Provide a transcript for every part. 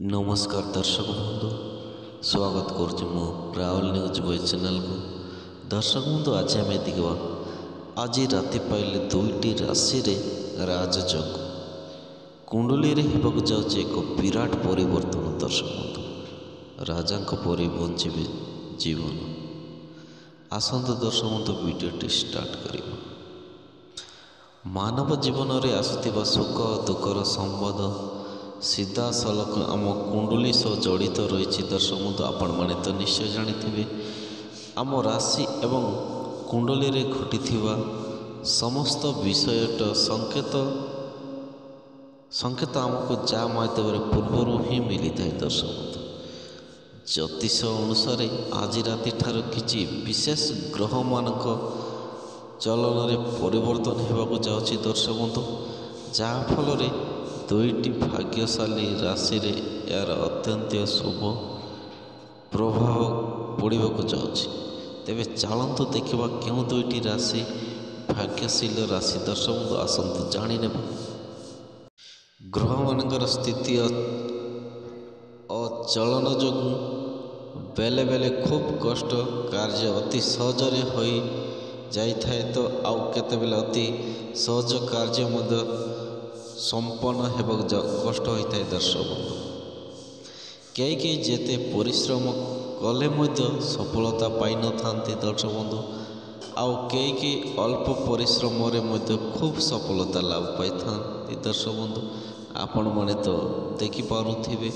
नमस्कार दर्शक बंधु स्वागत करुच्ची मु राहुल न्यूज बॉय चैनल को। दर्शक बंधु आज आम देखा आज राति पाइले दुईटी राशि रे राजयोग कुंडली रे हेबाकु जाउछि एक विराट परिवर्तन। दर्शक बंधु राजा परि बंचिबे जीवन। आसंत दर्शक बंधु वीडियोटी स्टार्ट करिबा। मानव जीवन रे आसुथिबा सुख दुखर संबंध सीधा सलख आम कुंडली सह जड़ित रही। दर्शक बंधु आपण माने तो निश्चय जानिथिबे आम राशि एवं कुंडली रे घटिथिबा समस्त विषयट संकेत आमको जा माध्यम पूर्वर ही मिली थाए। दर्शक बंधु ज्योतिष अनुसार आज राति ठार किछि विशेष ग्रह मानक चलन रे परिवर्तन हेबाकु जाउछि। दर्शक बंधु जहाँ फल रे दुईटी भाग्यशाली राशि रे यार अत्यंत शुभ प्रभाव पड़ाक जाउछि। तेबे चलतु देखा क्यों दुईटी राशि भाग्यशील राशि। दर्शक बंधु आसंतु जाणी नेब। ग्रह मानकर स्थिति अचलन जो बेले बेले खूब कष्ट कार्य अति सहजरे हो जाए तो आउ केतेबेले अति सहज कार्य मध्य संपन्न हेबाक कष्ट होता है। दर्शक बंधु कई जेते परिश्रम कले मध्य सफलता पाई न थांती। दर्शक बंधु आउ कई अल्प परिश्रम रे मध्य खूब सफलता लाभ पाई थांती। दर्शक बंधु आपण माने तो देखि पारुथिबे।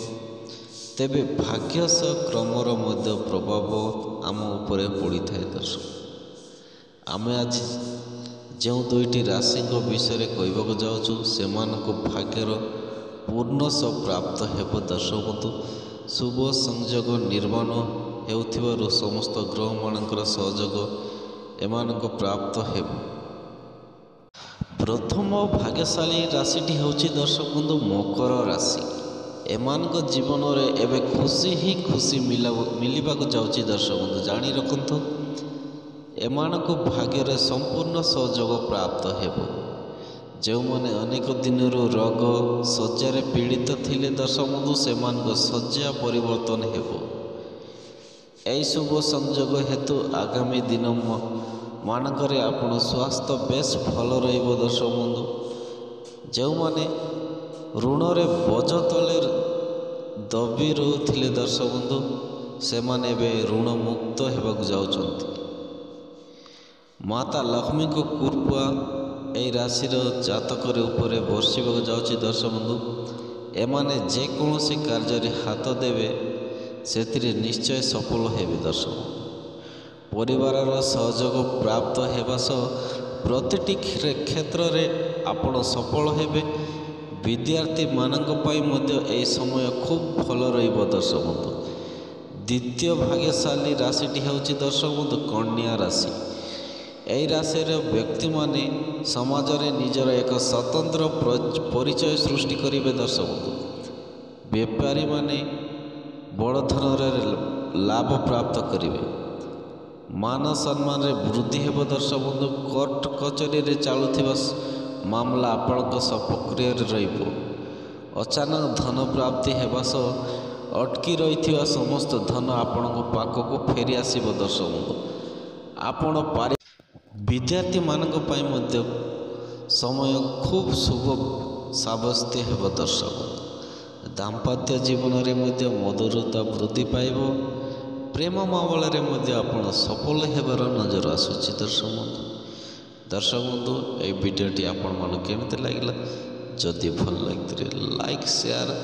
तेबे भाग्यस क्रमर मध्य प्रभाव आम उपरे पड़ी थाए। दर्शक आमे आज जो दुईटी राशि विषय कहवाक जाऊँ से भाग्यर पूर्ण प्राप्त हेब। दर्शक बंधु शुभ संयोग निर्माण हेउथिबारु समस्त ग्रह मानकर सहयोग एमान प्राप्त हेब। प्रथम भाग्यशाली राशिटी होछि दर्शक बंधु मकर राशि। एमान जीवन में एवं खुशी ही खुशी मिलवाक जाउछि। दर्शक बंधु जानी रखंतु एमान भाग्य संपूर्ण सहयोग प्राप्त हेब। जो मैंने अनेक दिन रोग शज्यार पीड़ित थिले दर्शक बंधु से शज्या परिवर्तन हेब। यही शुभ संयोग हेतु आगामी दिन मानकरे आपण स्वास्थ्य बेस भल रहिबो। दर्शक बंधु जो मैंने ऋण रे बोझ तले दबी रोथिले दर्शक बंधु से माने ऋण मुक्त हेबाकु जाउछन्ति। माता लक्ष्मी को कृपा यही राशि जातक उपरे बर्षिबा जाउछि। दर्शक बंधु एमाने जेकोसी कार्य हाथ देवे से निश्चय सफल हेबे। दर्शक परिवार सहयोग प्राप्त हेबा सह प्रतिटी क्षेत्र में आपण सफल हेबे। विद्यार्थी मानक पाई मध्य एही समय खूब भल रहिबो। दर्शक बंधु द्वितीय भाग्यशाली राशिटी हेउछि दर्शक बंधु कन्या राशि। यही राशि व्यक्ति माने समाज रे निजर एक स्वतंत्र परिचय सृष्टि करेंगे। दर्शक बंधु व्यापारी माने बड़ धन लाभ प्राप्त करेंगे। मान सम्मान रे वृद्धि हेब। दर्शक बंधु कोर्ट कचेरी रे चलुथिबा मामला आपण सपक्रिय रहिबो। अचानक धन प्राप्ति हेबा सह अटकी रही समस्त धन आपण पाखक फेरी आसीबो। दर्शक बंधु आपण विद्यार्थी मानक पाई मध्य समय खूब शुभ साब्यस्त हेब। दर्शक दाम्पत्य जीवन रे मध्य मधुरता वृद्धि पाइब। प्रेम मामला रे मध्य आपण सफल हेबार नजर आसुछि। दर्शक बंधु ये वीडियोटी आपण मन केमिति लागला जदि भल लगे लाइक शेयर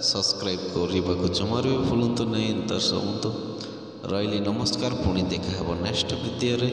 सब्सक्राइब करने जमार भी भूलु नहीं। दर्शक बंधु रही नमस्कार पुणी देखा नेक्स्ट वीडियो रे।